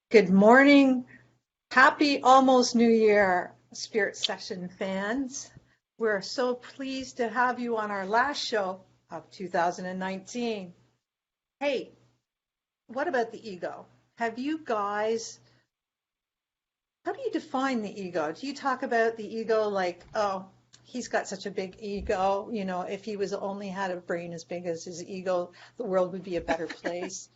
Good morning. Happy almost New Year, Spirit Session fans. We're so pleased to have you on our last show of 2019. Hey, what about the ego? Have you guys, how do you define the ego? Do you talk about the ego like, oh, he's got such a big ego, if he was only had a brain as big as his ego, the world would be a better place?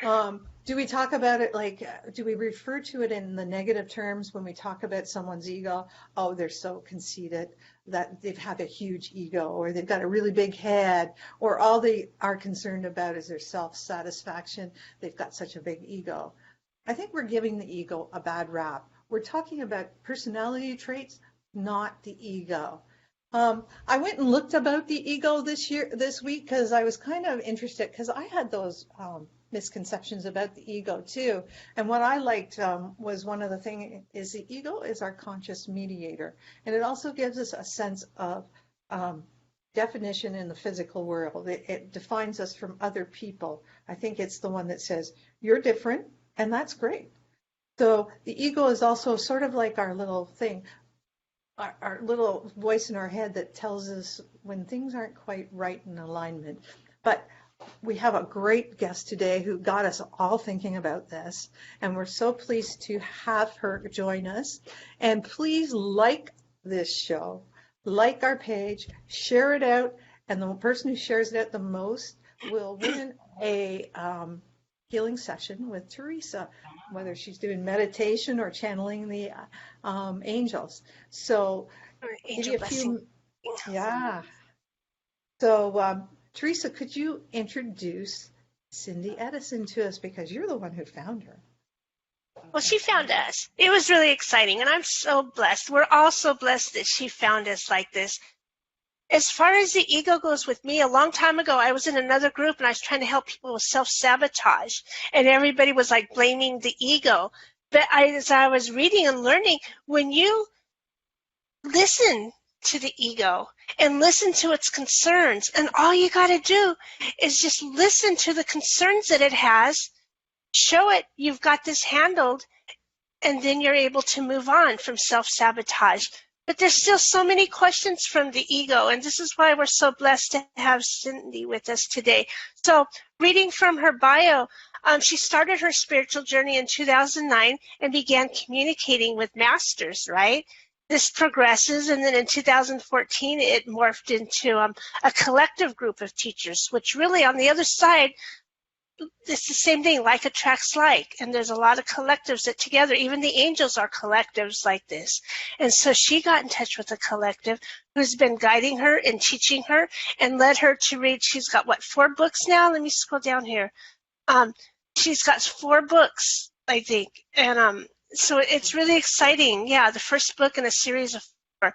Do we talk about it like, do we refer to it in the negative terms when we talk about someone's ego? Oh, they're so conceited that they have a huge ego, or they've got a really big head, or all they are concerned about is their self-satisfaction. They've got such a big ego. I think we're giving the ego a bad rap. We're talking about personality traits, not the ego. I went and looked about the ego this week, because I was kind of interested, because I had those misconceptions about the ego too. And what I liked was one of the things is the ego is our conscious mediator. And it also gives us a sense of definition in the physical world. It defines us from other people. I think it's the one that says, you're different, and that's great. So the ego is also sort of like our little thing, our little voice in our head that tells us when things aren't quite right in alignment. But we have a great guest today who got us all thinking about this, and we're so pleased to have her join us. And please like this show, like our page, share it out, and the person who shares it out the most will win a healing session with Teresa, whether she's doing meditation or channeling the angels. So Or maybe angel a blessing. few, yeah. So Teresa, could you introduce Cindy Edison to us, because you're the one who found her? Well, she found us. It was really exciting, and I'm so blessed. We're all so blessed that she found us like this. As far as the ego goes with me, a long time ago, I was in another group, and I was trying to help people with self-sabotage, and everybody was like blaming the ego. But as I was reading and learning, when you listen to the ego and listen to its concerns, and all you got to do is just listen to the concerns that it has, show it you've got this handled, and then you're able to move on from self-sabotage. But there's still so many questions from the ego, and this is why we're so blessed to have Cindy with us today. So reading from her bio, she started her spiritual journey in 2009 and began communicating with masters, right? This progresses, and then in 2014, it morphed into a collective group of teachers, which really on the other side, it's the same thing, like attracts like, and there's a lot of collectives that together, even the angels are collectives like this. And so she got in touch with a collective who's been guiding her and teaching her and led her to read. She's got 4 books now? Let me scroll down here. She's got 4 books, I think, and so it's really exciting. Yeah, the first book in a series of 4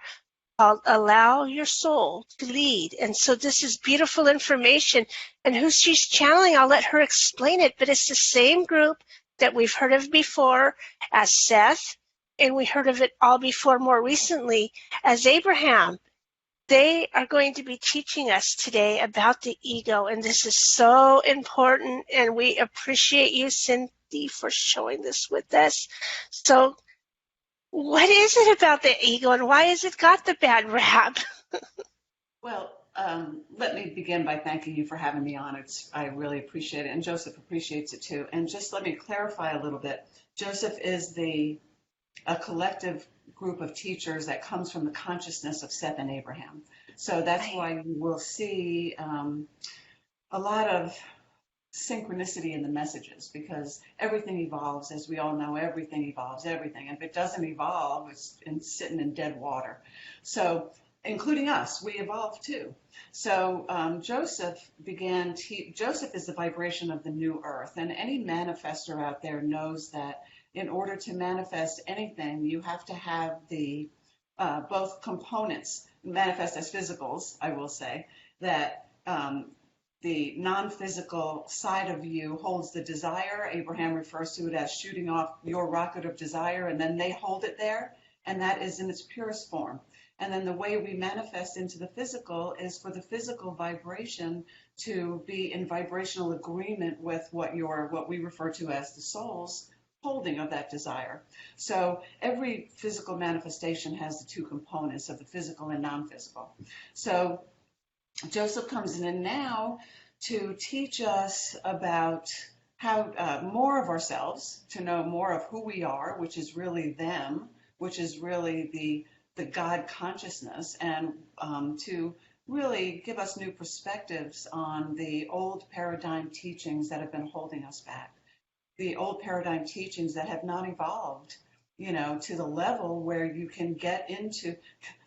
called Allow Your Soul to Lead. And so this is beautiful information. And who she's channeling, I'll let her explain it, but it's the same group that we've heard of before as Seth, and we heard of it all before more recently as Abraham. They are going to be teaching us today about the ego, and this is so important, and we appreciate you, Cindy, for showing this with us. So what is it about the ego, and why has it got the bad rap? Well, let me begin by thanking you for having me on. I really appreciate it, and Joseph appreciates it too. And just let me clarify a little bit. Joseph is a collective group of teachers that comes from the consciousness of Seth and Abraham. So that's why you will see a lot of synchronicity in the messages, because everything evolves. As we all know, everything evolves, everything. And if it doesn't evolve, it's sitting in dead water. So including us, we evolve too. So Joseph Joseph is the vibration of the new earth, and any manifester out there knows that in order to manifest anything, you have to have the both components manifest as physicals. I will say that the non-physical side of you holds the desire. Abraham refers to it as shooting off your rocket of desire, and then they hold it there, and that is in its purest form. And then the way we manifest into the physical is for the physical vibration to be in vibrational agreement with what we refer to as the souls holding of that desire. So every physical manifestation has the two components of the physical and non-physical. So Josef comes in now to teach us about how more of ourselves, to know more of who we are, which is really them, which is really the God consciousness, and to really give us new perspectives on the old paradigm teachings that have been holding us back, the old paradigm teachings that have not evolved, to the level where you can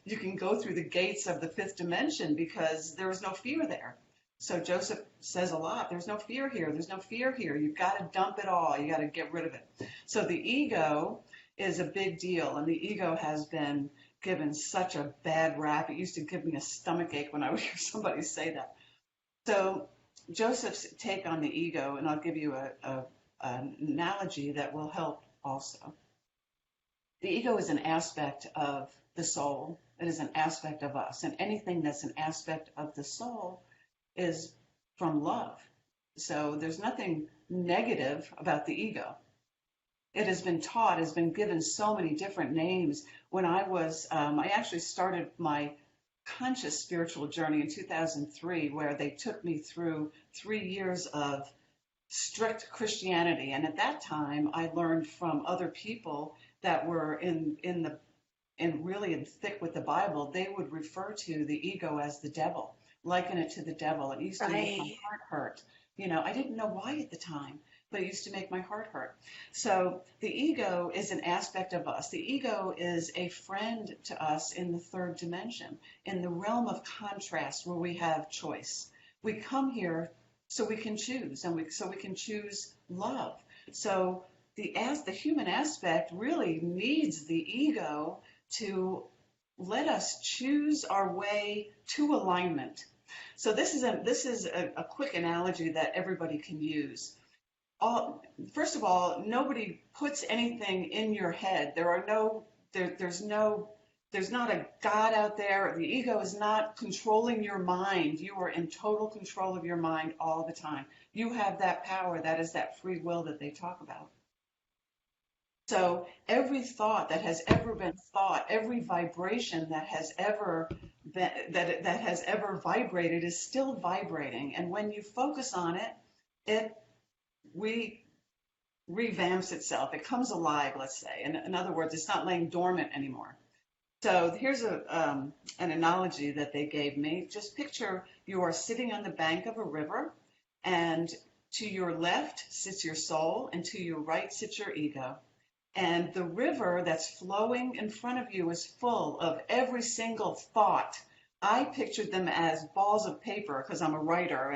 you can go through the gates of the fifth dimension because there is no fear there. So Josef says a lot, there's no fear here, there's no fear here. You've got to dump it all, you got to get rid of it. So the ego is a big deal, and the ego has been given such a bad rap. It used to give me a stomach ache when I would hear somebody say that. So Josef's take on the ego, and I'll give you an analogy that will help also. The ego is an aspect of the soul. It is an aspect of us. And anything that's an aspect of the soul is from love. So there's nothing negative about the ego. It has been taught, has been given so many different names. When I actually started my conscious spiritual journey in 2003, where they took me through 3 years of strict Christianity. And at that time, I learned from other people that were really in thick with the Bible. They would refer to the ego as the devil, liken it to the devil. It used to make my heart hurt. I didn't know why at the time, but it used to make my heart hurt. So the ego is an aspect of us. The ego is a friend to us in the third dimension, in the realm of contrast where we have choice. We come here so we can choose, and so we can choose love. So the human aspect really needs the ego to let us choose our way to alignment. So this is a quick analogy that everybody can use. First of all, nobody puts anything in your head. There's not a God out there. The ego is not controlling your mind. You are in total control of your mind all the time. You have that power. That is that free will that they talk about. So every thought that has ever been thought, every vibration that has ever been, that has ever vibrated is still vibrating. And when you focus on it, it revamps itself. It comes alive, let's say. In other words, it's not laying dormant anymore. So here's an analogy that they gave me. Just picture you are sitting on the bank of a river, and to your left sits your soul, and to your right sits your ego. And the river that's flowing in front of you is full of every single thought. I pictured them as balls of paper because I'm a writer,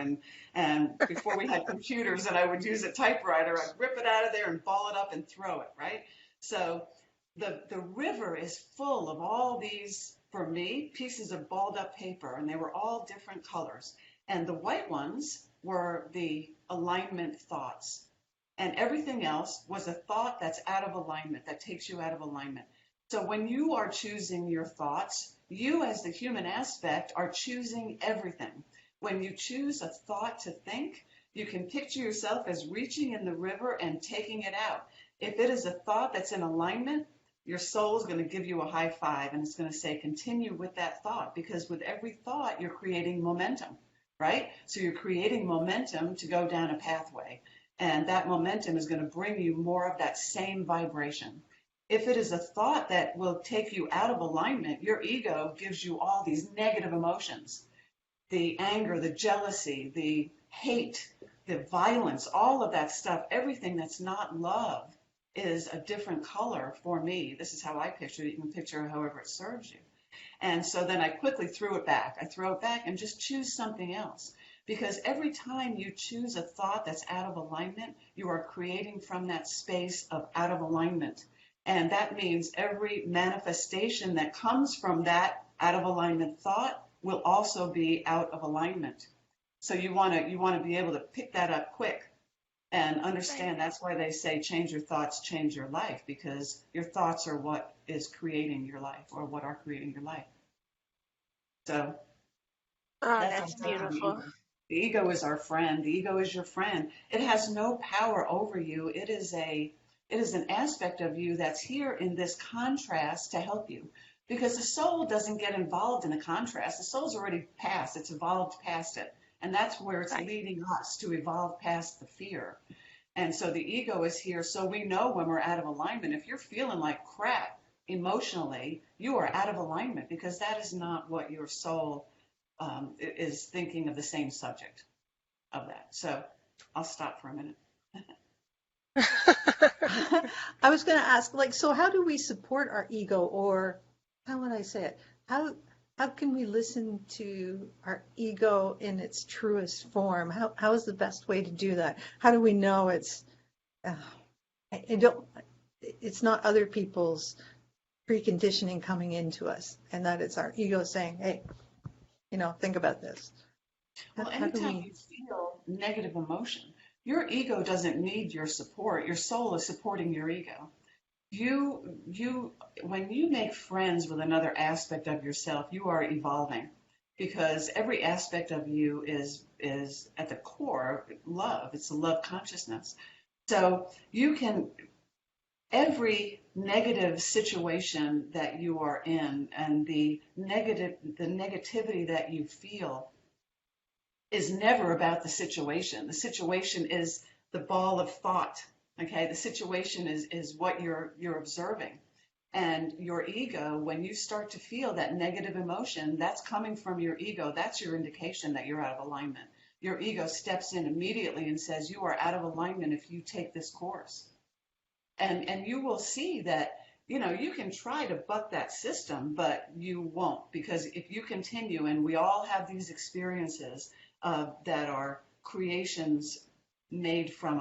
and before we had computers and I would use a typewriter, I'd rip it out of there and ball it up and throw it, right? So the river is full of all these, for me, pieces of balled up paper, and they were all different colors. And the white ones were the alignment thoughts. And everything else was a thought that's out of alignment, that takes you out of alignment. So when you are choosing your thoughts, you as the human aspect are choosing everything. When you choose a thought to think, you can picture yourself as reaching in the river and taking it out. If it is a thought that's in alignment, your soul is going to give you a high five, and it's going to say, continue with that thought, because with every thought, you're creating momentum, right? So you're creating momentum to go down a pathway. And that momentum is going to bring you more of that same vibration. If it is a thought that will take you out of alignment, your ego gives you all these negative emotions. The anger, the jealousy, the hate, the violence, all of that stuff, everything that's not love is a different color for me. This is how I picture it. You can picture however it serves you. And so then I quickly threw it back. I throw it back and just choose something else. Because every time you choose a thought that's out of alignment, you are creating from that space of out of alignment. And that means every manifestation that comes from that out of alignment thought will also be out of alignment. So you want to be able to pick that up quick and understand. That's why they say change your thoughts, change your life, because your thoughts are what is creating your life, or what are creating your life. So that's beautiful. The ego is our friend. The ego is your friend. It has no power over you. It is a It is an aspect of you that's here in this contrast to help you. Because the soul doesn't get involved in the contrast. The soul's already past, it's evolved past it. And that's where it's Right. leading us to evolve past the fear. And so the ego is here so we know when we're out of alignment. If you're feeling like crap emotionally, you are out of alignment because that is not what your soul is thinking of the same subject of that. So I'll stop for a minute. I was going to ask, like, so how do we support our ego, or how would I say it? How can we listen to our ego in its truest form? How is the best way to do that? How do we know it's I don't it's not other people's preconditioning coming into us, and that it's our ego saying, hey, think about this. Well, How do anytime we? you feel negative emotion, your ego doesn't need your support. Your soul is supporting your ego. When you make friends with another aspect of yourself, you are evolving because every aspect of you is at the core love. It's a love consciousness. So every negative situation that you are in and the negativity that you feel is never about the situation. The situation is the ball of thought. Okay, the situation is what you're observing. And your ego, when you start to feel that negative emotion, that's coming from your ego. That's your indication that you're out of alignment. Your ego steps in immediately and says, you are out of alignment if you take this course. And you will see that, you can try to buck that system, but you won't, because if you continue, and we all have these experiences that are creations made from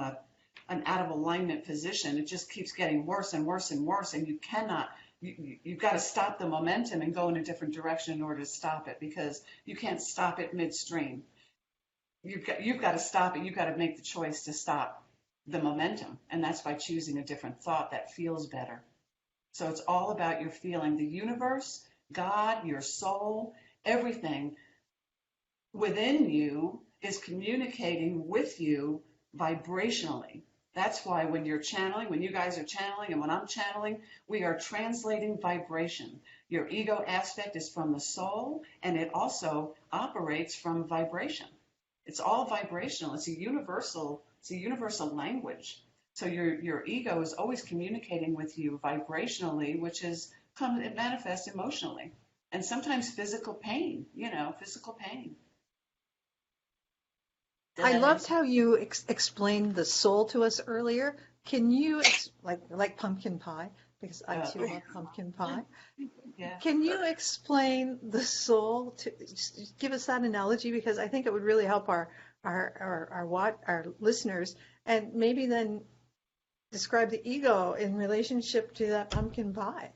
an out of alignment position, it just keeps getting worse and worse and worse, and you've got to stop the momentum and go in a different direction in order to stop it, because you can't stop it midstream. You've got to stop it. You've got to make the choice to stop the momentum, and that's by choosing a different thought that feels better. So it's all about your feeling. The universe, God, your soul, everything within you is communicating with you vibrationally. That's why when you're channeling, when you guys are channeling, and when I'm channeling, we are translating vibration. Your ego aspect is from the soul, and it also operates from vibration. It's all vibrational. It's a universal language. So your ego is always communicating with you vibrationally, it manifests emotionally, and sometimes physical pain. Physical pain. I loved how you explained the soul to us earlier. Can you, like pumpkin pie, because I too love pumpkin pie. Yeah. Can you explain the soul just give us that analogy, because I think it would really help our listeners, and maybe then describe the ego in relationship to that pumpkin pie.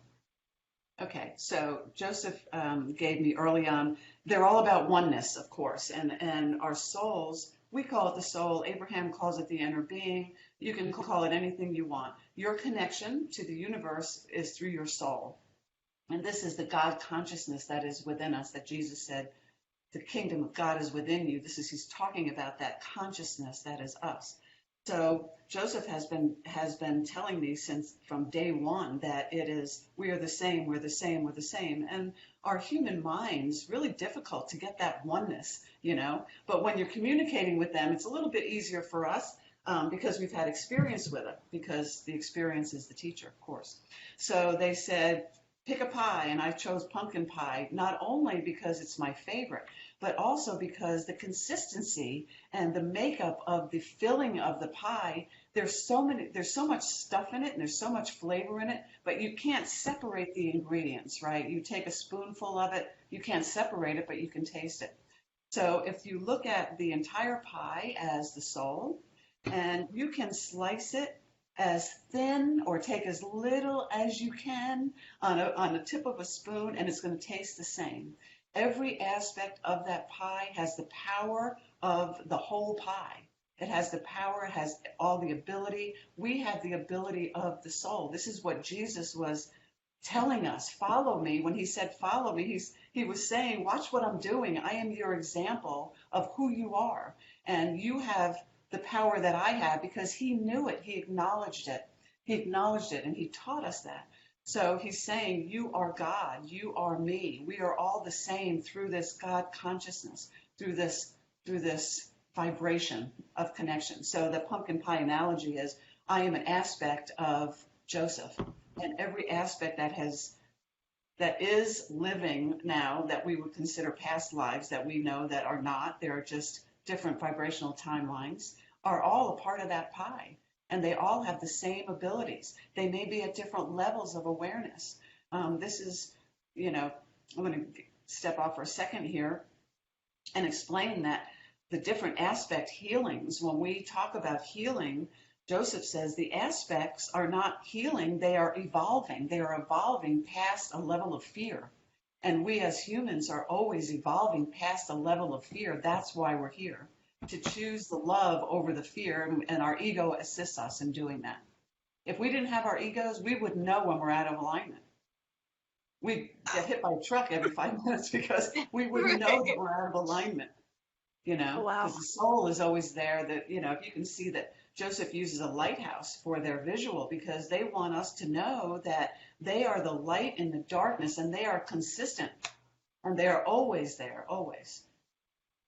Okay, so Joseph gave me early on, they're all about oneness, of course, and our souls, we call it the soul, Abraham calls it the inner being, you can call it anything you want. Your connection to the universe is through your soul, and this is the God consciousness that is within us, that Jesus said, the kingdom of God is within you. He's talking about that consciousness that is us. So Joseph has been telling me since from day one that we are the same, we're the same, we're the same. And our human mind's really difficult to get that oneness, But when you're communicating with them, it's a little bit easier for us because we've had experience with it, because the experience is the teacher, of course. So they said, pick a pie, and I chose pumpkin pie, not only because it's my favorite, but also because the consistency and the makeup of the filling of the pie, there's so much stuff in it and there's so much flavor in it, but you can't separate the ingredients, right? You take a spoonful of it, you can't separate it, but you can taste it. So if you look at the entire pie as the soul, and you can slice it as thin or take as little as you can on the tip of a spoon, and it's going to taste the same. Every aspect of that pie has the power of the whole pie. It has the power, it has all the ability. We have the ability of the soul. This is what Jesus was telling us. Follow me. When he said follow me, he was saying, watch what I'm doing. I am your example of who you are. And you have the power that I have, because he knew it. He acknowledged it. He acknowledged it and he taught us that. So he's saying, you are God, you are me. We are all the same through this God consciousness, through this vibration of connection. So the pumpkin pie analogy is, I am an aspect of Joseph, and every aspect that is living now that we would consider past lives that we know that are not, they're just different vibrational timelines, are all a part of that pie. And they all have the same abilities. They may be at different levels of awareness. This is, I'm going to step off for a second here and explain that the different aspect healings, when we talk about healing, Joseph says the aspects are not healing, they are evolving. They are evolving past a level of fear. And we as humans are always evolving past a level of fear. That's why we're here, to choose the love over the fear, and our ego assists us in doing that. If we didn't have our egos, we would know when we're out of alignment. We'd get hit by a truck every 5 minutes because we wouldn't know that we're out of alignment, Oh, wow. because the soul is always there. That, if you can see that Joseph uses a lighthouse for their visual, because they want us to know that they are the light in the darkness, and they are consistent, and they are always there, always.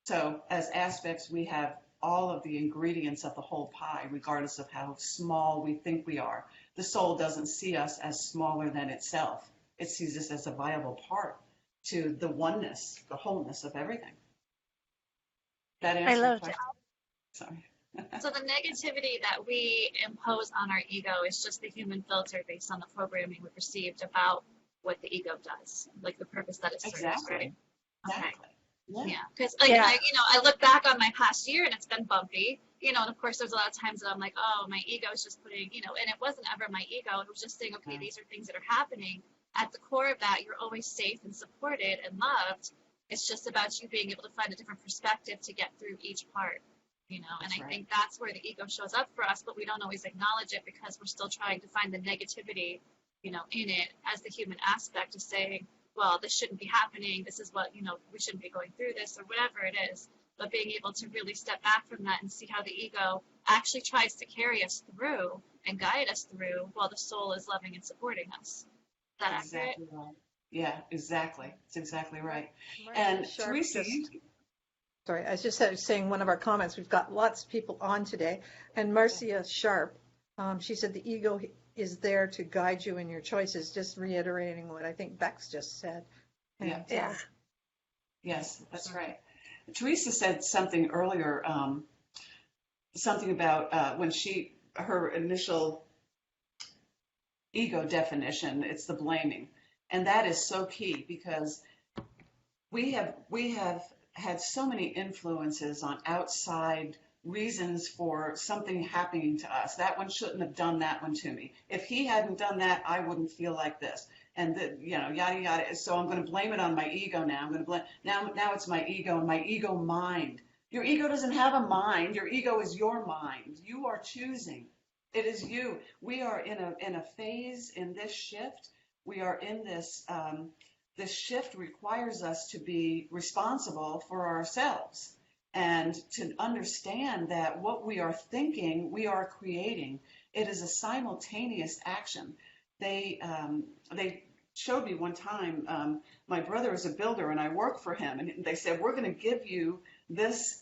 So as aspects, we have all of the ingredients of the whole pie, regardless of how small we think we are. The soul doesn't see us as smaller than itself. It sees us as a viable part to the oneness, the wholeness of everything. That I answer your loved it. question? Sorry. So the negativity that we impose on our ego is just the human filter based on the programming we've received about what the ego does, like the purpose that it serves, Exactly. right? Exactly. Okay. Yeah. Yeah, because Yeah. I look back on my past year and it's been bumpy, and of course there's a lot of times that I'm like, oh, my ego is just putting, and it wasn't ever my ego. It was just saying, okay, these are things that are happening. At the core of that, you're always safe and supported and loved. It's just about you being able to find a different perspective to get through each part, and That's I right. think that's where the ego shows up for us, but we don't always acknowledge it because we're still trying to find the negativity, in it as the human aspect of saying, well, this shouldn't be happening. This is what, we shouldn't be going through this or whatever it is. But being able to really step back from that and see how the ego actually tries to carry us through and guide us through while the soul is loving and supporting us. Is that accurate? Exactly right. Yeah, exactly. It's exactly right. Marcia And Sharp Teresa, Sorry, I was just saying one of our comments. We've got lots of people on today, and Marcia Sharp, she said the ego is there to guide you in your choices. Just reiterating what I think Bex just said. And, Yeah. yes, that's right. Teresa said something earlier, something about when her initial ego definition, it's the blaming. And that is so key, because we have had so many influences on outside reasons for something happening to us. That one shouldn't have done that one to me. If he hadn't done that, I wouldn't feel like this. And yada yada. So I'm going to blame it on my ego now. I'm going to blame now it's my ego and my ego mind. Your ego doesn't have a mind. Your ego is your mind. You are choosing. It is you. We are in a phase in this shift. We are in this. This shift requires us to be responsible for ourselves and to understand that what we are thinking, we are creating. It is a simultaneous action. They showed me one time, my brother is a builder and I work for him, and they said, we're going to give you this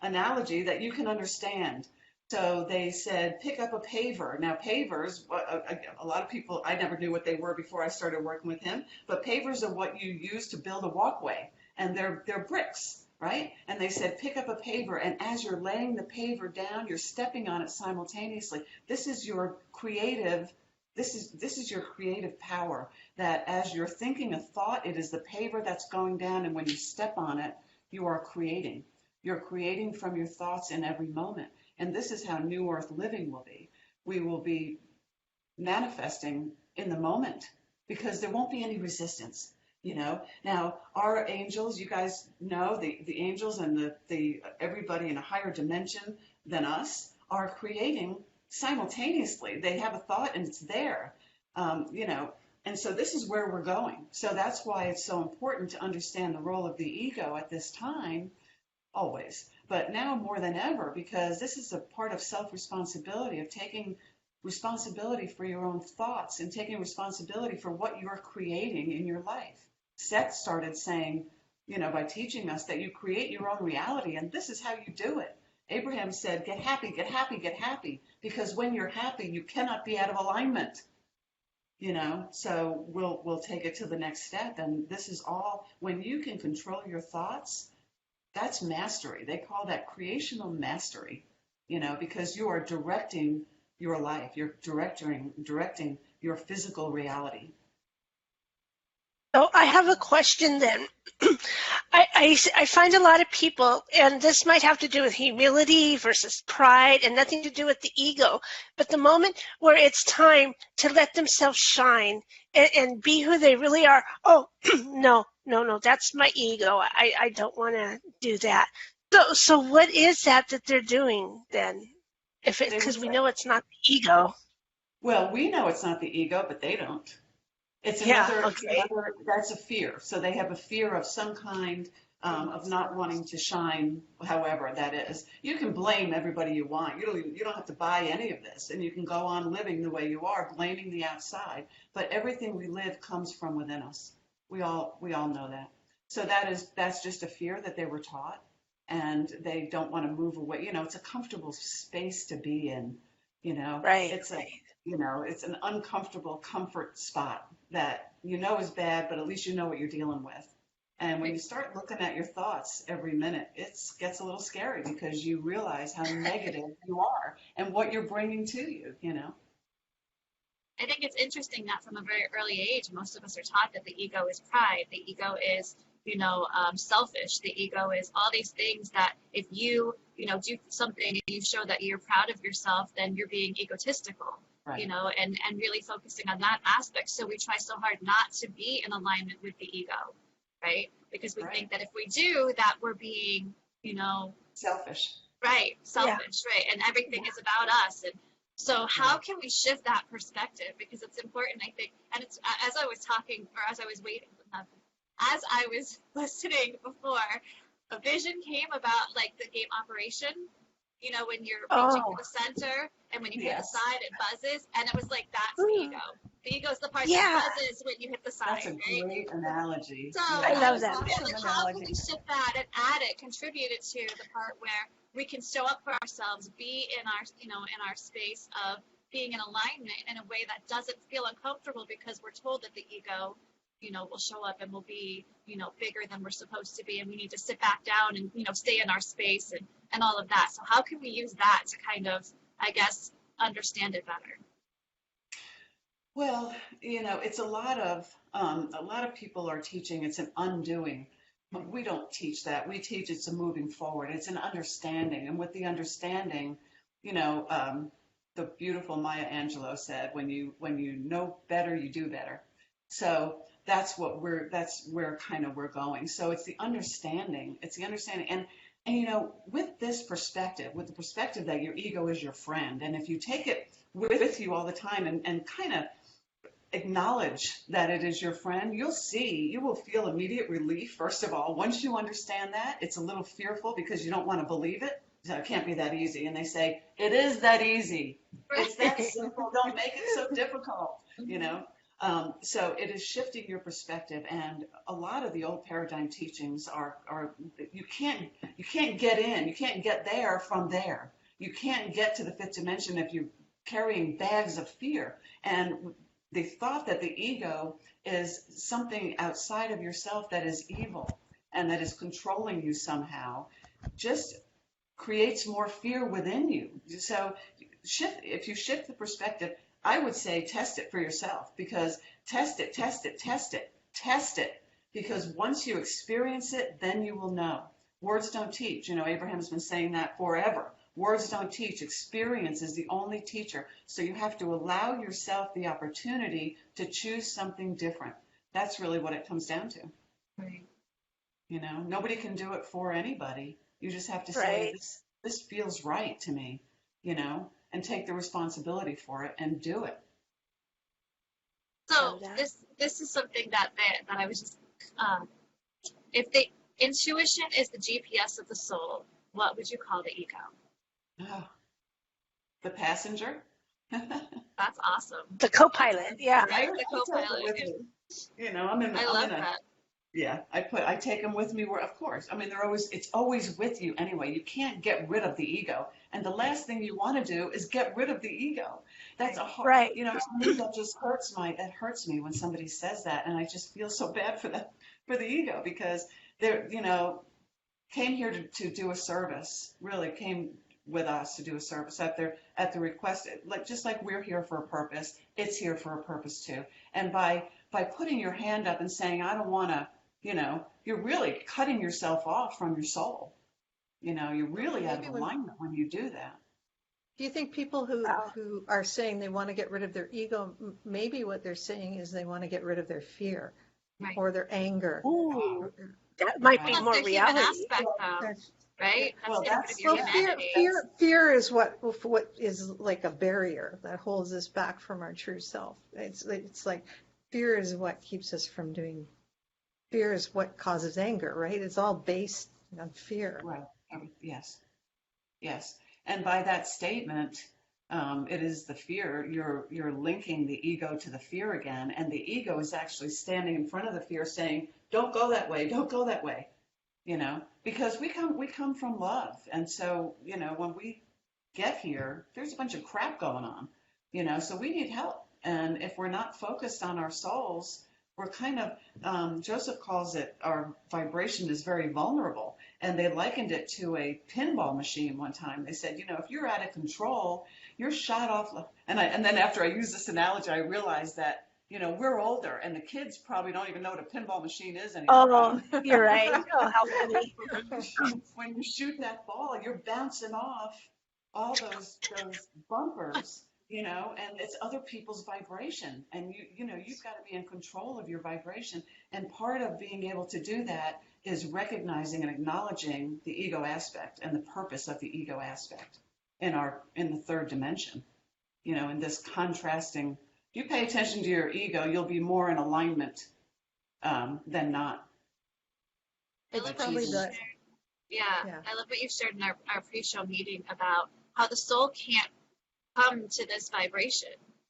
analogy that you can understand. So they said, pick up a paver. Now, pavers, a lot of people, I never knew what they were before I started working with him, but pavers are what you use to build a walkway, and they're bricks, right? And they said, pick up a paver, and as you're laying the paver down, you're stepping on it simultaneously. This is your creative power, that as you're thinking a thought, it is the paver that's going down, and when you step on it, you are creating. You're creating from your thoughts in every moment. And this is how New Earth living will be. We will be manifesting in the moment because there won't be any resistance. Now our angels, you guys know, the angels and the everybody in a higher dimension than us are creating simultaneously. They have a thought and it's there, and so this is where we're going. So that's why it's so important to understand the role of the ego at this time, always. But now more than ever, because this is a part of self-responsibility, of taking responsibility for your own thoughts and taking responsibility for what you're creating in your life. Seth started saying, by teaching us that you create your own reality, and this is how you do it. Abraham said, get happy, get happy, get happy, because when you're happy, you cannot be out of alignment. So we'll take it to the next step. And this is all, when you can control your thoughts, that's mastery. They call that creational mastery, because you are directing your life. You're directing your physical reality. So I have a question then. I find a lot of people, and this might have to do with humility versus pride and nothing to do with the ego, but the moment where it's time to let themselves shine and be who they really are, oh, no, that's my ego. I don't want to do that. So what is that they're doing then? Because we know it's not the ego. Well, we know it's not the ego, but they don't. It's another, that's a fear. So they have a fear of some kind of not wanting to shine, however that is. You can blame everybody you want. You don't have to buy any of this, and you can go on living the way you are, blaming the outside. But everything we live comes from within us. We all know that. So that's just a fear that they were taught, and they don't want to move away. It's a comfortable space to be in. Right. It's an uncomfortable comfort spot that is bad, but at least you know what you're dealing with. And when you start looking at your thoughts every minute, it gets a little scary because you realize how negative you are and what you're bringing to you, I think it's interesting that from a very early age, most of us are taught that the ego is pride. The ego is, selfish. The ego is all these things that if you, do something and you show that you're proud of yourself, then you're being egotistical. Right. And really focusing on that aspect. So we try so hard not to be in alignment with the ego, right? Because we think that if we do that, we're being, selfish. Right, selfish, right. And everything is about us. And so how can we shift that perspective? Because it's important, I think. And it's as I was talking, or as I was waiting, as I was listening before, a vision came about like the game Operation. When you're reaching for the center and when you hit the side, it buzzes. And it was like, that's the ego. The ego is the part that buzzes when you hit the side. That's a great analogy. So I love that. How can we shift that and add it, contribute it to the part where we can show up for ourselves, be in our, in our space of being in alignment in a way that doesn't feel uncomfortable because we're told that the ego, will show up and will be, bigger than we're supposed to be. And we need to sit back down and, stay in our space and all of that. So how can we use that to kind of, I guess, understand it better? Well, it's a lot of people are teaching it's an undoing. But we don't teach that. We teach it's a moving forward. It's an understanding. And with the understanding, the beautiful Maya Angelou said, when you know better, you do better. So that's where kind of we're going. So it's the understanding. And with this perspective, with the perspective that your ego is your friend, and if you take it with you all the time and kind of acknowledge that it is your friend, you will feel immediate relief. First of all, once you understand that, it's a little fearful because you don't want to believe it. So it can't be that easy. And they say, it is that easy. It's that simple. Don't make it so difficult, So it is shifting your perspective. And a lot of the old paradigm teachings are you can't get in, you can't get there from there. You can't get to the fifth dimension if you're carrying bags of fear. And the thought that the ego is something outside of yourself that is evil and that is controlling you somehow just creates more fear within you. So if you shift the perspective, I would say test it for yourself, because test it. Because once you experience it, then you will know. Words don't teach. Abraham's been saying that forever. Words don't teach. Experience is the only teacher. So you have to allow yourself the opportunity to choose something different. That's really what it comes down to. Right. Nobody can do it for anybody. You just have to say, this feels right to me, and take the responsibility for it and do it. So this is something that I was just, if the intuition is the GPS of the soul, what would you call the ego? Oh, the passenger? That's awesome. The co-pilot, yeah. Right, I the take them co-pilot. with me. You know, I love that. yeah, I take them with me where, of course, I mean, it's always with you anyway. You can't get rid of the ego. And the last thing you want to do is get rid of the ego. That's a hard, Right. you know, to me, that just it hurts me when somebody says that. And I just feel so bad for the ego because they're, you know, came here to do a service, really came with us to do a service at the request, like just like we're here for a purpose, it's here for a purpose too. And by putting your hand up and saying, I don't want to, you know, you're really cutting yourself off from your soul. You know, you're really out of Maybe when, alignment when you do that. do you think people Wow. who are saying they want to get rid of their ego, maybe what they're saying is they want to get rid of their fear Right. or their anger? Ooh, that might be That's more their human reality. aspect, though, That's- right? Well, That's that's- your Well, humanity. fear is what is like a barrier that holds us back from our true self. It's like fear is what keeps us from doing. Fear is what causes anger, right? It's all based on fear. Right. Yes. Yes. And by that statement, it is the fear. You're linking the ego to the fear again, and the ego is actually standing in front of the fear, saying, "Don't go that way. Don't go that way." You know, because we come from love, and so you know when we get here, there's a bunch of crap going on. You know, so we need help, and if we're not focused on our souls, we're kind of Joseph calls it our vibration is very vulnerable. And they likened it to a pinball machine one time. They said, you know, if you're out of control, you're shot off. And then after I used this analogy, I realized that, you know, we're older and the kids probably don't even know what a pinball machine is anymore. Oh, you're right. Oh, how funny. When you shoot that ball, you're bouncing off all those bumpers, you know, and it's other people's vibration. And you know, you've got to be in control of your vibration. And part of being able to do that is recognizing and acknowledging the ego aspect and the purpose of the ego aspect in the third dimension. You know, in this contrasting, if you pay attention to your ego, you'll be more in alignment than not. It's But probably Jesus. the Yeah, Yeah. I love what you shared in our pre-show meeting about how the soul can't come to this vibration.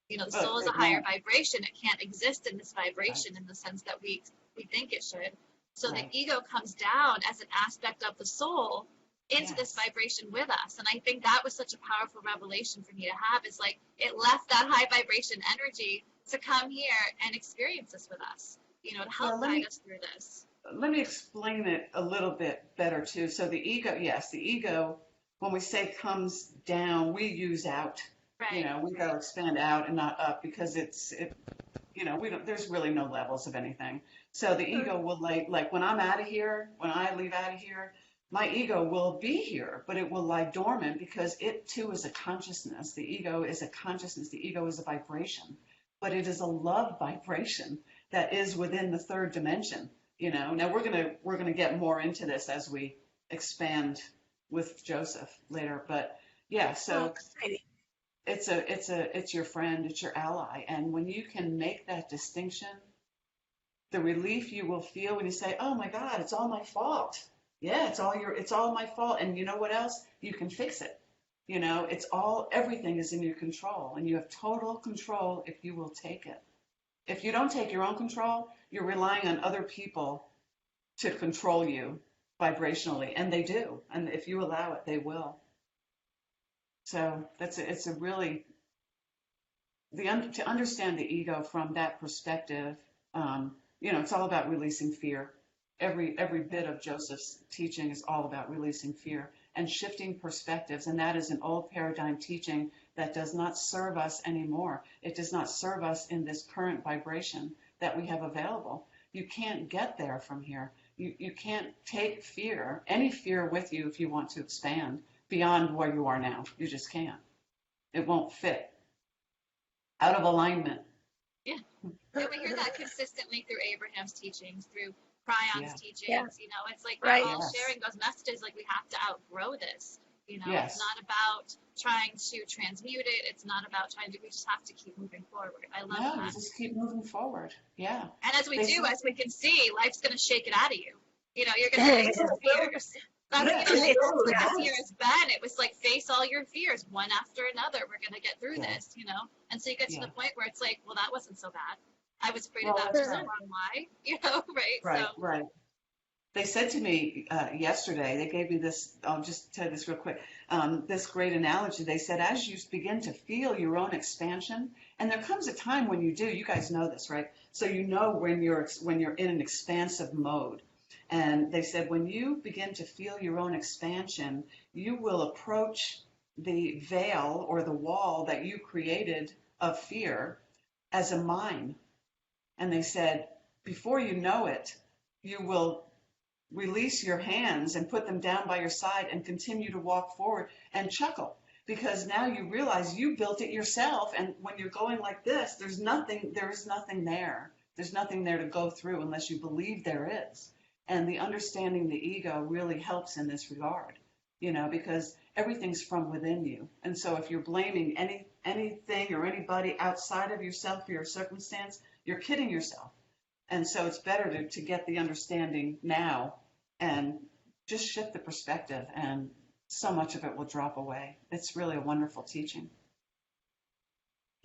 You know, the soul is a higher vibration. It can't exist in this vibration in the sense that we think it should. So Right. the ego comes down as an aspect of the soul into this Yes. vibration with us. And I think that was such a powerful revelation for me to have, is like it left that high vibration energy to come here and experience this with us, you know, to help guide us through this. Let me explain it a little bit better too. So the ego, yes, the ego, when we say comes down, we use out. Right. You know, we go expand out and not up because you know, there's really no levels of anything. So the ego will like when I'm out of here, when I leave out of here, my ego will be here, but it will lie dormant because it too is a consciousness. The ego is a consciousness. The ego is a vibration, but it is a love vibration that is within the third dimension. You know, now we're gonna get more into this as we expand with Joseph later, but yeah, so Exciting. it's your friend, it's your ally. And when you can make that distinction, the relief you will feel when you say, oh my God, it's all my fault. Yeah, it's all my fault. And you know what else? You can fix it. You know, everything is in your control and you have total control if you will take it. If you don't take your own control, you're relying on other people to control you vibrationally, and they do. And if you allow it, they will. So it's a really to understand the ego from that perspective. You know, it's all about releasing fear. Every bit of Joseph's teaching is all about releasing fear and shifting perspectives, and that is an old paradigm teaching that does not serve us anymore. It does not serve us in this current vibration that we have available. You can't get there from here. You can't take fear, any fear with you if you want to expand beyond where you are now. You just can't. It won't fit. Out of alignment. Yeah. And we hear that consistently through Abraham's teachings, through Crion's teachings. Yeah. You know, it's like Right. they're all sharing those messages, like we have to outgrow this. You know, Yes. it's not about trying to transmute it. It's not about trying to, we just have to keep moving forward. I love No, you that. just keep moving forward. Yeah. And as we They do, say- as we can see, life's going to shake it out of you. You know, you're going to face some fears. I mean, Yeah, you know, like it that's totally what this does. year has been. It was like face all your fears, one after another. We're gonna get through Yeah. this, you know. And so you get to Yeah. the point where it's like, well, that wasn't so bad. I was afraid of Well, that that's for so right. long. Why? You know, right? So Right, right. They said to me yesterday, they gave me this, I'll just tell you this real quick, this great analogy. They said, as you begin to feel your own expansion, and there comes a time when you do, you guys know this, right? So you know when you're in an expansive mode. And they said, when you begin to feel your own expansion, you will approach the veil or the wall that you created of fear as a mine. And they said, before you know it, you will release your hands and put them down by your side and continue to walk forward and chuckle, because now you realize you built it yourself. And when you're going like this, there is nothing there. There's nothing there to go through unless you believe there is. And the understanding the ego really helps in this regard, you know, because everything's from within you. And so if you're blaming anything or anybody outside of yourself for your circumstance, you're kidding yourself. And so it's better to get the understanding now and just shift the perspective, and so much of it will drop away. It's really a wonderful teaching.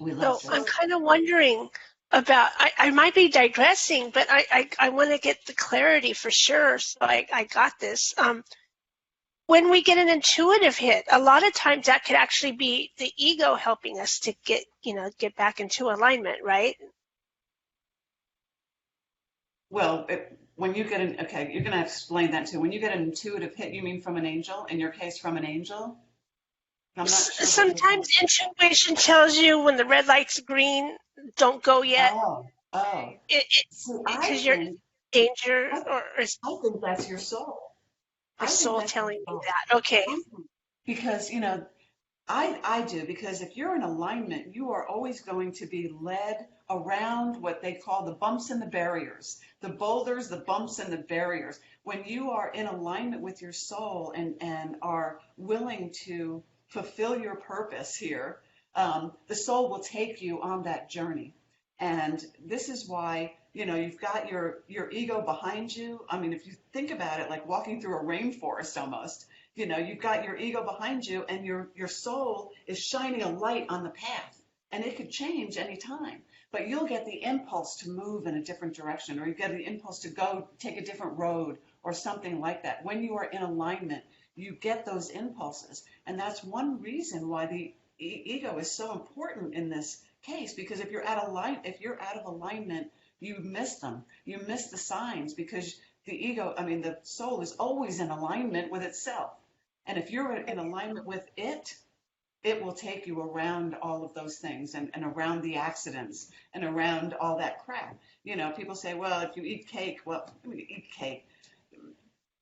We love So I'm Joseph. kind of wondering about, I might be digressing, but I want to get the clarity for sure. So I got this. When we get an intuitive hit, a lot of times that could actually be the ego helping us to get back into alignment, right? Well, when you get okay, you're going to explain that too. When you get an intuitive hit, you mean from an angel? In your case, from an angel? I'm not sure what you're Sometimes intuition tells you when the red light's green, don't go yet. Oh. See, Because you're in danger, I, or is I think that's your soul. the I think soul that's your telling me soul. that? Okay. Because, you know, I do, because if you're in alignment, you are always going to be led around what they call the bumps and the barriers, the boulders, the bumps and the barriers. When you are in alignment with your soul and are willing to fulfill your purpose here, the soul will take you on that journey. And this is why, you know, you've got your ego behind you. I mean, if you think about it, like walking through a rainforest almost, you know, you've got your ego behind you, and your soul is shining a light on the path, and it could change anytime. But you'll get the impulse to move in a different direction, or you get the impulse to go take a different road or something like that. When you are in alignment, you get those impulses. And that's one reason why the ego is so important in this case, because if you're out of alignment, you miss them. You miss the signs, because the soul is always in alignment with itself. And if you're in alignment with it, it will take you around all of those things, and around the accidents and around all that crap. You know, people say, well, if you eat cake, well, I mean, eat cake,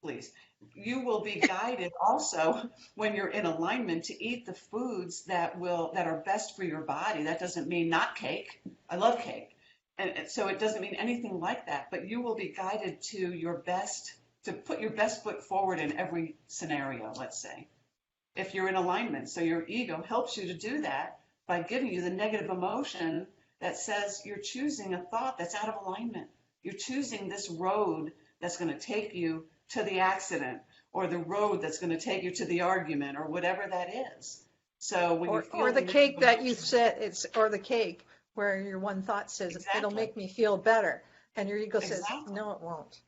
please. You will be guided also when you're in alignment to eat the foods that are best for your body. That doesn't mean not cake. I love cake. And so it doesn't mean anything like that, but you will be guided to put your best foot forward in every scenario, let's say, if you're in alignment. So your ego helps you to do that by giving you the negative emotion that says you're choosing a thought that's out of alignment. You're choosing this road that's going to take you to the accident, or the road that's going to take you to the argument, or whatever that is. So when you feel or the negative cake that you emotion, said or the cake where your one thought says it'll exactly, make me feel better, and your ego says exactly. no, it won't.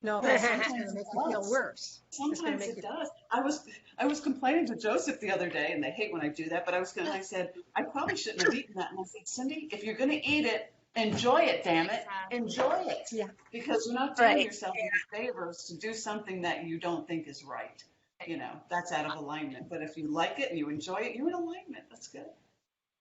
No, Well, it's going sometimes to it make you feel does. worse. It's going to Sometimes make it you. does. I was complaining to Joseph the other day, and they hate when I do that, but I said, I probably shouldn't have eaten that. And I said, Cindy, if you're going to eat it, enjoy it, damn it. exactly. Enjoy it. Yeah. Because you're not doing Right. yourself any favors to do something that you don't think is right. You know, that's out of alignment. But if you like it and you enjoy it, you're in alignment. That's good.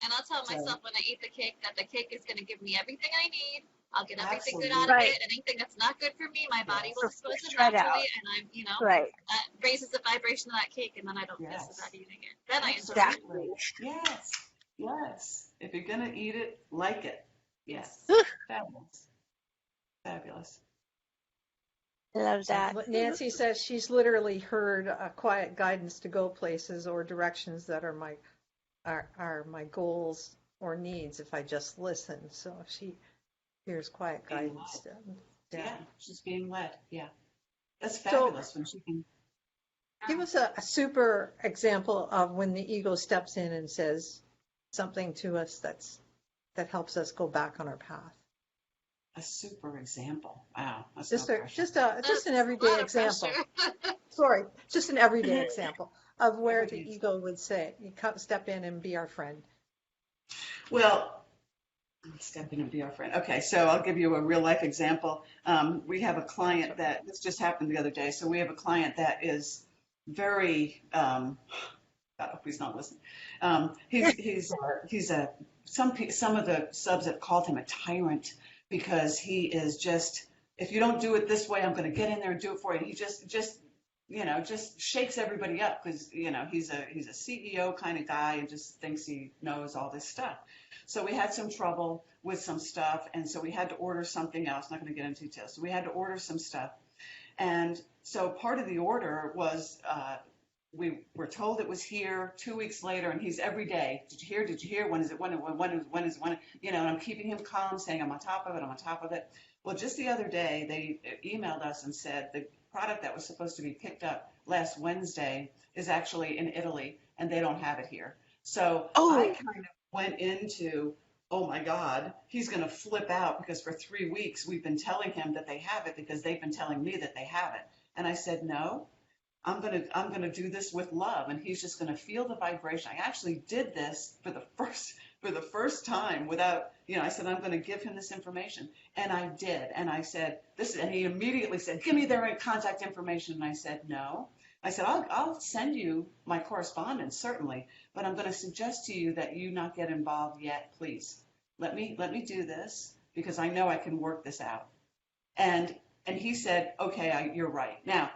And I'll tell So, myself when I eat the cake that the cake is going to give me everything I need. I'll get everything good absolutely. out of Right. it. Anything that's not good for me, my body will Yes. dispose of Right out. naturally. And I'm, you know, Right. that raises the vibration of that cake, and then I don't miss Yes. about eating it. Then I enjoy it. Absolutely. Yes. Yes. If you're going to eat it, like it. Yes. Whew. Fabulous. Fabulous. I love that. Nancy says she's literally heard quiet guidance to go places or directions that are my goals or needs if I just listen. So if she hears quiet Being guidance, led. Yeah. She's being led. Yeah. That's So fabulous when she can. Give us a super example of when the ego steps in and says something to us that helps us go back on our path. A super example. Wow. That's Just no a, pressure. just a, just an That's a everyday lot of example. pressure. Sorry, just an everyday example of where the Everyday. ego would say, "You come, step in and be our friend." Well, step in and be our friend. Okay, so I'll give you a real life example. We have a client that this just happened the other day. So we have a client that is very, God, I hope he's not listening. He's a some of the subs have called him a tyrant because he is just, if you don't do it this way, I'm going to get in there and do it for you. And he just shakes everybody up because he's a CEO kind of guy and just thinks he knows all this stuff. So we had some trouble with some stuff, and so we had to order something else. Not going to get into details. So we had to order some stuff, and so part of the order was we were told it was here 2 weeks later, and he's every day. Did you hear? Did you hear? When is it? When is it? And I'm keeping him calm, saying I'm on top of it. I'm on top of it. Well, just the other day, they emailed us and said the product that was supposed to be picked up last Wednesday is actually in Italy, and they don't have it here. So I kind of went into, oh my God, he's going to flip out because for 3 weeks we've been telling him that they have it because they've been telling me that they have it. And I said, no, I'm going to do this with love, and he's just going to feel the vibration. I actually did this for the first time without, I said, I'm going to give him this information. And I did. And I said, and he immediately said, give me their contact information. And I said, no. I said, I'll send you my correspondence, certainly, but I'm going to suggest to you that you not get involved yet, please. Let me do this because I know I can work this out. And he said, okay, you're right. Now,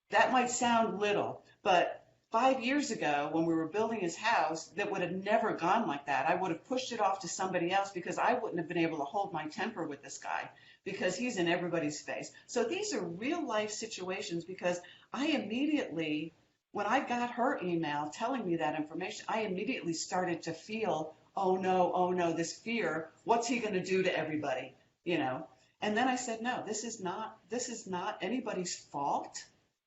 that might sound little, but 5 years ago when we were building his house, that would have never gone like that. I would have pushed it off to somebody else because I wouldn't have been able to hold my temper with this guy because he's in everybody's face. So these are real life situations because I immediately, when I got her email telling me that information, I immediately started to feel, oh no, this fear, what's he going to do to everybody, And then I said, no, this is not anybody's fault.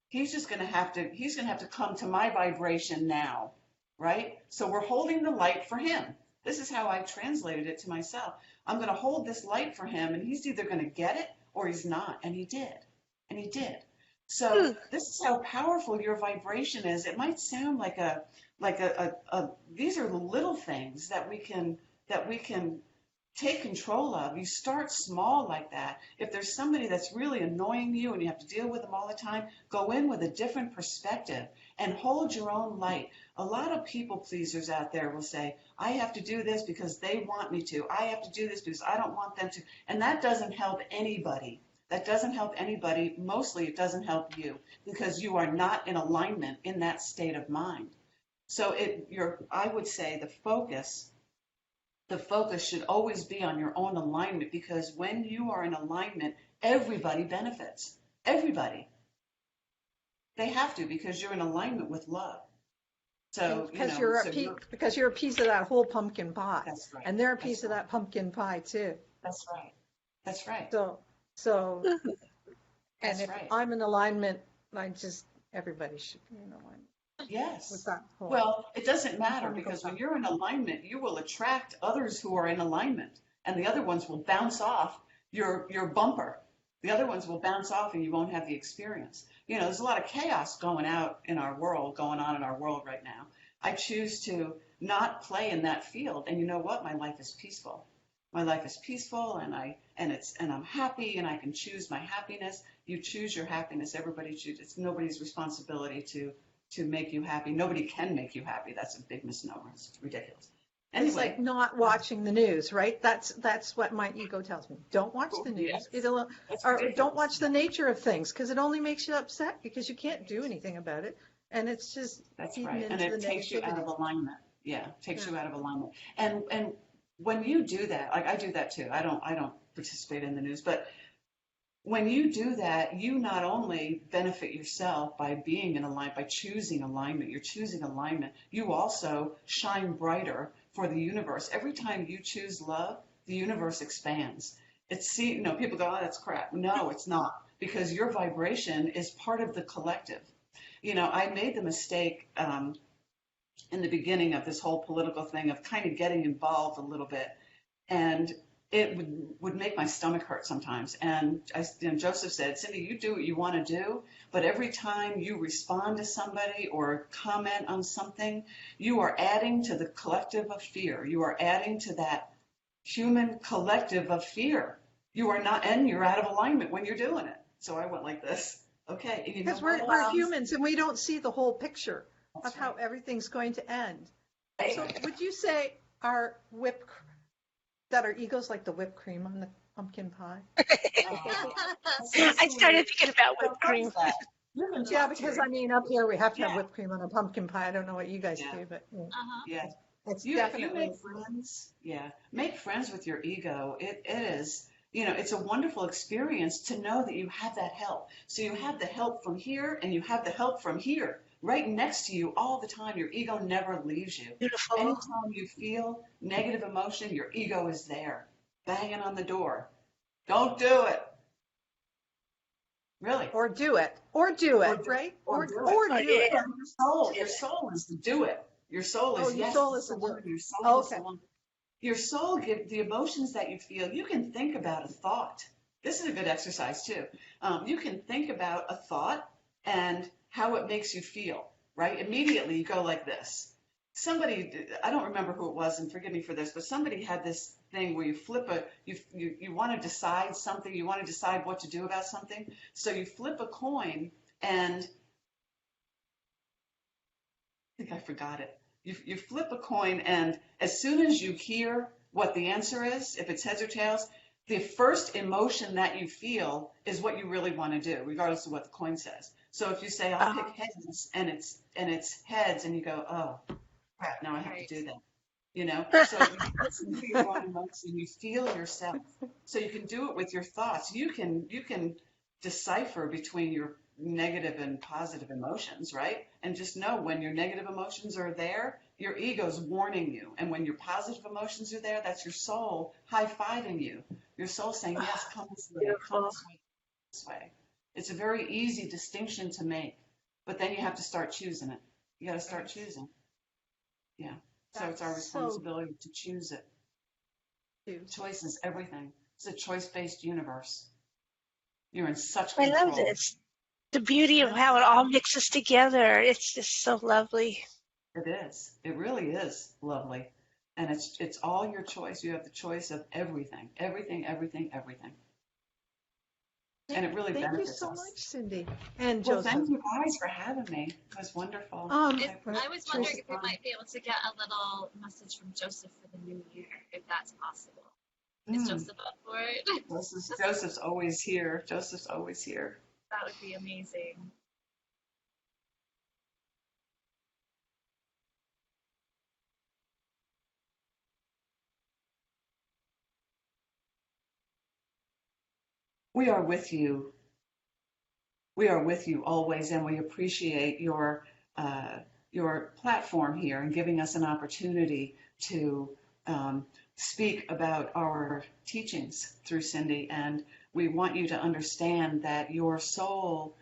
He's going to have to come to my vibration now, right? So we're holding the light for him. This is how I translated it to myself. I'm going to hold this light for him, and he's either going to get it or he's not. And he did. So this is how powerful your vibration is. It might sound like these are the little things that we can take control of. You start small like that. If there's somebody that's really annoying you and you have to deal with them all the time, go in with a different perspective and hold your own light. A lot of people pleasers out there will say, I have to do this because they want me to. I have to do this because I don't want them to. And that doesn't help anybody. Mostly it doesn't help you because you are not in alignment in that state of mind. So I would say the focus should always be on your own alignment because when you are in alignment, everybody benefits. Everybody. They have to because you're in alignment with love. So because you're a piece of that whole pumpkin pie. That's right. And they're a piece of that pumpkin pie too. That's right. So That's and if right. I'm in alignment, everybody should be in alignment. Yes. With that whole, well, it doesn't matter because when you're in alignment, you will attract others who are in alignment, and the other ones will bounce off your bumper. The other ones will bounce off, and you won't have the experience. There's a lot of chaos going on in our world right now. I choose to not play in that field, and you know what? My life is peaceful. My life is peaceful, and I'm happy, and I can choose my happiness. You choose your happiness. Everybody chooses. It's nobody's responsibility to make you happy. Nobody can make you happy. That's a big misnomer. It's ridiculous. Anyway, it's like not watching the news, right? That's what my ego tells me. Don't watch the news. Yes. Or don't watch the nature of things because it only makes you upset because you can't do anything about it. And it's just that's feeding right. into And it the takes you out of negativity. alignment. Yeah, takes you out of alignment. And when you do that, like I do that too. I don't participate in the news, but when you do that, you not only benefit yourself by being in alignment, by choosing alignment, you're choosing alignment, you also shine brighter for the universe. Every time you choose love, the universe expands. People go, oh, that's crap. No, it's not, because your vibration is part of the collective. I made the mistake in the beginning of this whole political thing of kind of getting involved a little bit. And it would make my stomach hurt sometimes. And Joseph said, Cindy, you do what you want to do, but every time you respond to somebody or comment on something, you are adding to the collective of fear. You are adding to that human collective of fear. You are not, and you're out of alignment when you're doing it. So I went like this. Okay. And Because we're humans and we don't see the whole picture of how everything's going to end. So would you say that our ego's like the whipped cream on the pumpkin pie? I started thinking about whipped cream. Yeah, because I mean, up here we have to have whipped cream on a pumpkin pie. I don't know what you guys do, but yeah. It's If definitely. you make friends, make friends with your ego. It is, it's a wonderful experience to know that you have that help. So you have the help from here and you have the help from here, right next to you all the time. Your ego never leaves you. Beautiful. Anytime you feel negative emotion, your ego is there, banging on the door. Don't do it. Really. Or do it, right? Or do it. Your soul is to do it. Your soul is your soul is to do it. Your soul is the one. Your soul gives the emotions that you feel. You can think about a thought. This is a good exercise too. You can think about a thought and how it makes you feel, right? Immediately you go like this. Somebody, I don't remember who it was, and forgive me for this, but somebody had this thing where you flip you want to decide something, you want to decide what to do about something. So you flip a coin and I think I forgot it. You flip a coin, and as soon as you hear what the answer is, if it's heads or tails, the first emotion that you feel is what you really want to do, regardless of what the coin says. So if you say, I'll pick heads, and it's heads, and you go, oh, crap, now I have to do that. So you listen to your own emotion, you feel yourself. So you can do it with your thoughts. You can decipher between your negative and positive emotions, right? And just know when your negative emotions are there, your ego's warning you. And when your positive emotions are there, that's your soul high-fiving you. Your soul saying, yes, come this way, come this way. It's a very easy distinction to make, but then you have to start choosing it. You got to start choosing. Yeah. So it's our responsibility to choose it. Choice is everything. It's a choice-based universe. You're in such control. I love this. The beauty of how it all mixes together. It's just so lovely. It is. It really is lovely. And it's all your choice. You have the choice of everything. Everything. And it really benefits us. Thank you so much, Cindy and Well, Joseph. thank you guys for having me. It was wonderful. I was wondering if we might be able to get a little message from Joseph for the new year, if that's possible. Is Joseph up for it? Joseph's always here. Joseph's always here. That would be amazing. We are with you. We are with you always, and we appreciate your platform here and giving us an opportunity to speak about our teachings through Cindy. And we want you to understand that your soul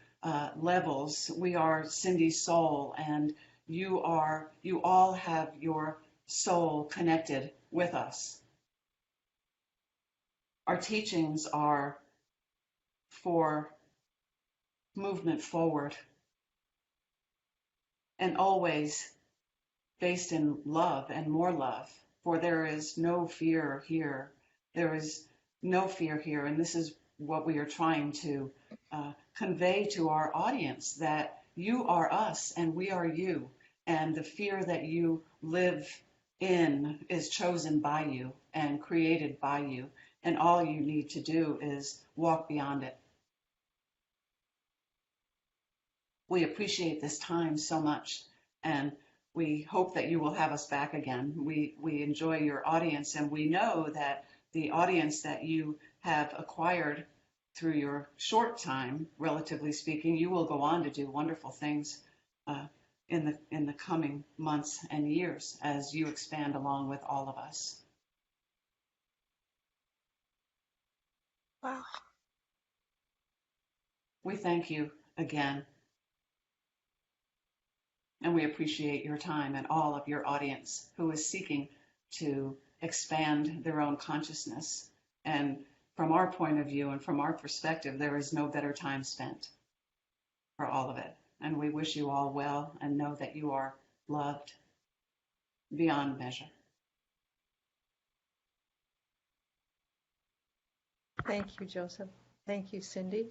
levels, we are Cindy's soul, and you all have your soul connected with us. Our teachings are for movement forward and always based in love and more love, for there is no fear here. There is no fear here, and this is what we are trying to convey to our audience, that you are us and we are you, and the fear that you live in is chosen by you and created by you, and all you need to do is walk beyond it. We appreciate this time so much, and we hope that you will have us back again. We enjoy your audience, and we know that the audience that you have acquired through your short time, relatively speaking, you will go on to do wonderful things in the coming months and years as you expand along with all of us. Wow. We thank you again. And we appreciate your time and all of your audience who is seeking to expand their own consciousness. And from our point of view and from our perspective, there is no better time spent for all of it. And we wish you all well and know that you are loved beyond measure. Thank you, Joseph. Thank you, Cindy.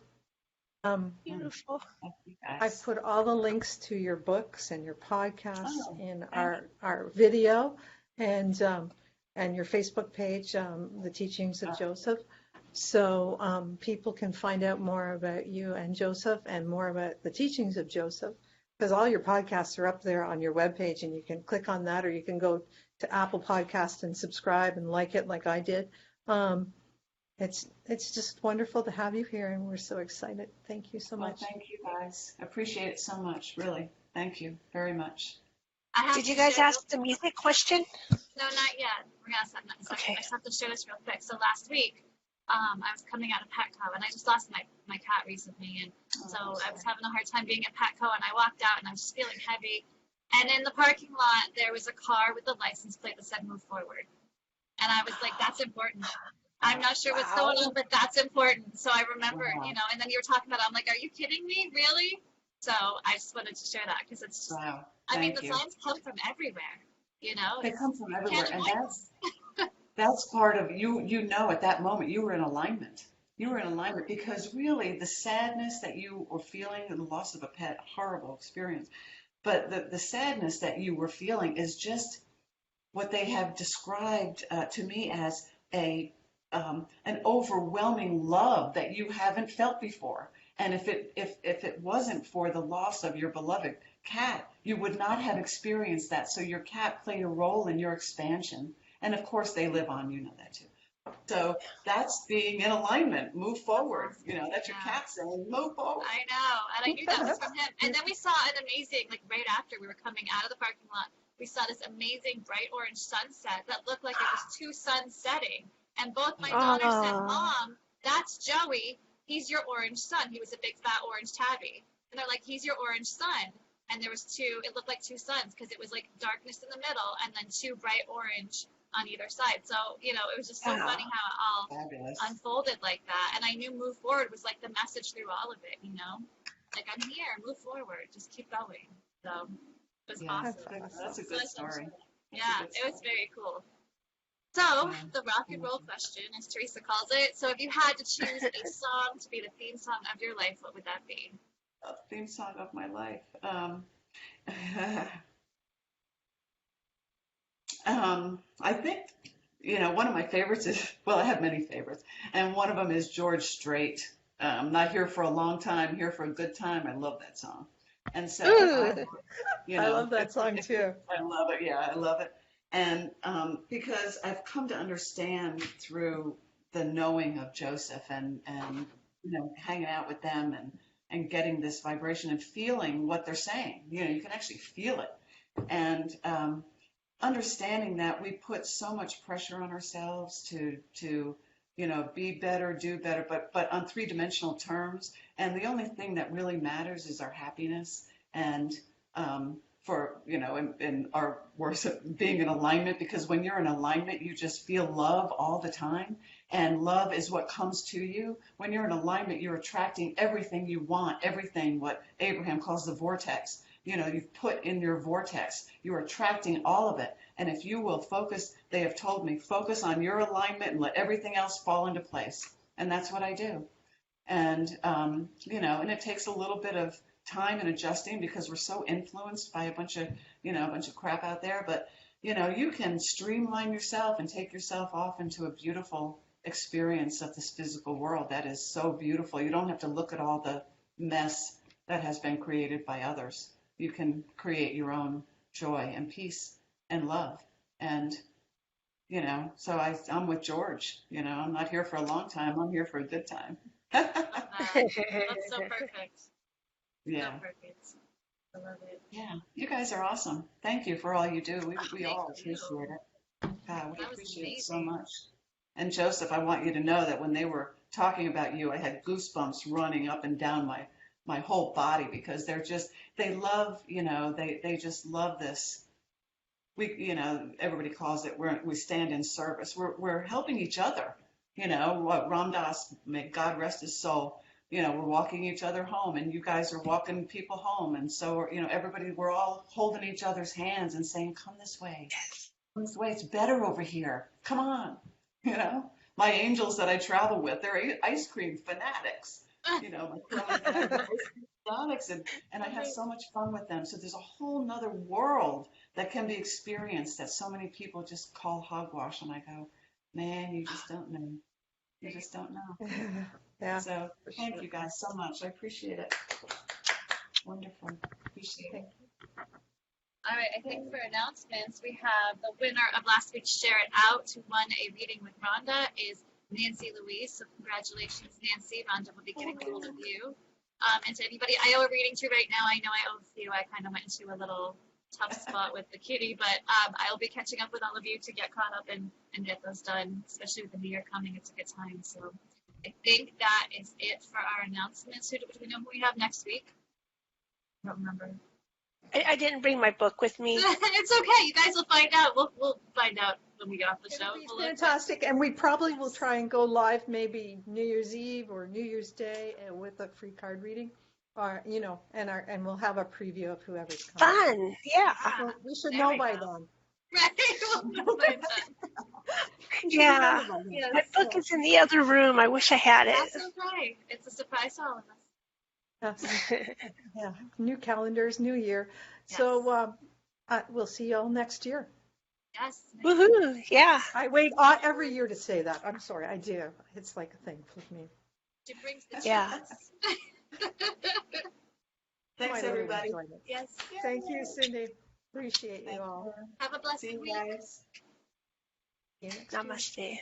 Beautiful. Thank you guys. I've put all the links to your books and your podcasts in thank our video and your Facebook page, The Teachings of Joseph. So people can find out more about you and Joseph and more about the teachings of Joseph, because all your podcasts are up there on your webpage, and you can click on that, or you can go to Apple Podcast and subscribe and like it like I did. It's just wonderful to have you here, and we're so excited. Thank you so much. Thank you guys. Appreciate it so much, really. Thank you very much. Did you guys ask the music question? No, not yet. We're gonna ask that in a second. Okay. I just have to share this real quick. So last week, I was coming out of Petco, and I just lost my cat recently, and so I was having a hard time being at Petco, and I walked out, and I was just feeling heavy. And in the parking lot, there was a car with a license plate that said "Move Forward," and I was like, "That's important." I'm not sure what's going on, but that's important. So I remember, and then you were talking about it. I'm like, are you kidding me? Really? So I just wanted to share that because it's just, I mean, the signs come from everywhere, They come from everywhere. And that's part of you, at that moment, you were in alignment. You were in alignment because really the sadness that you were feeling and the loss of a pet, horrible experience. But the sadness that you were feeling is just what they have described to me as an overwhelming love that you haven't felt before. And if it wasn't for the loss of your beloved cat, you would not have experienced that. So your cat played a role in your expansion. And of course they live on, you know that too. So that's being in alignment. Move forward. That's your cat saying, move forward. I know. And I knew that was from him. And then we saw an amazing, right after we were coming out of the parking lot, we saw this amazing bright orange sunset that looked like it was two suns setting. And both my daughters said, Mom, that's Joey. He's your orange sun. He was a big fat orange tabby. And they're like, he's your orange sun. And there was it looked like two suns because it was like darkness in the middle and then two bright orange on either side. So, it was just so funny how it all unfolded like that. And I knew Move Forward was like the message through all of it, Like, I'm here, move forward, just keep going. So it was awesome. That's a good story. Yeah, it was very cool. So, the rock and roll question, as Teresa calls it. So, if you had to choose a song to be the theme song of your life, what would that be? A theme song of my life. I think, one of my favorites is, I have many favorites, and one of them is George Strait. Not here for a long time, here for a good time. I love that song. And so, I love that song too. I love it. Yeah, I love it. And because I've come to understand through the knowing of Josef and hanging out with them and getting this vibration and feeling what they're saying. You can actually feel it. And understanding that we put so much pressure on ourselves to be better, do better, but on three-dimensional terms. And the only thing that really matters is our happiness and for, in our words, being in alignment, because when you're in alignment, you just feel love all the time. And love is what comes to you. When you're in alignment, you're attracting everything you want, everything what Abraham calls the vortex. You've put in your vortex. You're attracting all of it. And if you will focus, they have told me, focus on your alignment and let everything else fall into place. And that's what I do. And, and it takes a little bit of time and adjusting because we're so influenced by a bunch of crap out there. But, you can streamline yourself and take yourself off into a beautiful experience of this physical world. That is so beautiful. You don't have to look at all the mess that has been created by others. You can create your own joy and peace and love. And, so I'm with George. I'm not here for a long time. I'm here for a good time. That's so perfect. Yeah. So perfect. I love it. Yeah. You guys are awesome. Thank you for all you do. We all appreciate it. God, we appreciate it so much. And Josef, I want you to know that when they were talking about you, I had goosebumps running up and down my whole body, because they love, they just love this. Everybody calls it, we stand in service. We're helping each other. What Ram Dass, may God rest his soul, we're walking each other home, and you guys are walking people home. And so, everybody, we're all holding each other's hands and saying, come this way. Come this way. It's better over here. Come on. My angels that I travel with, they're ice cream fanatics. My curly hair, they're ice cream fanatics, and I have so much fun with them. So there's a whole nother world that can be experienced that so many people just call hogwash. And I go, man, you just don't know. You just don't know. Yeah. So thank you guys so much. I appreciate it. Wonderful. Appreciate it. All right, I think for announcements, we have the winner of last week's Share It Out, who won a reading with Rhonda, is Nancy Louise. So congratulations, Nancy. Rhonda will be getting a hold of you. And to anybody I owe a reading to right now, I know I owe a few. I kind of went into a little tough spot with the kitty, but I'll be catching up with all of you to get caught up and get those done, especially with the new year coming. It's a good time. So I think that is it for our announcements. Do we know who we have next week? I don't remember. I didn't bring my book with me. It's okay. You guys will find out. We'll find out when we get off the show. It'll be fantastic, and we probably will try and go live maybe New Year's Eve or New Year's Day with a free card reading, or and we'll have a preview of whoever's coming. Fun, yeah. So we should know by then. Right. We'll know by then. Yeah. Yes. My book is in the other room. I wish I had it. That's okay. It's a surprise to all of us. Yeah, new calendars, new year. Yes. So we'll see you all next year. Yes. Woohoo! Yeah. I wait every year to say that. I'm sorry, I do. It's like a thing with me. It brings the Yeah. Thanks, everybody. Yes. Thank you, Cindy. Appreciate you all. Have a blessed See you week. guys. See you next year. Namaste.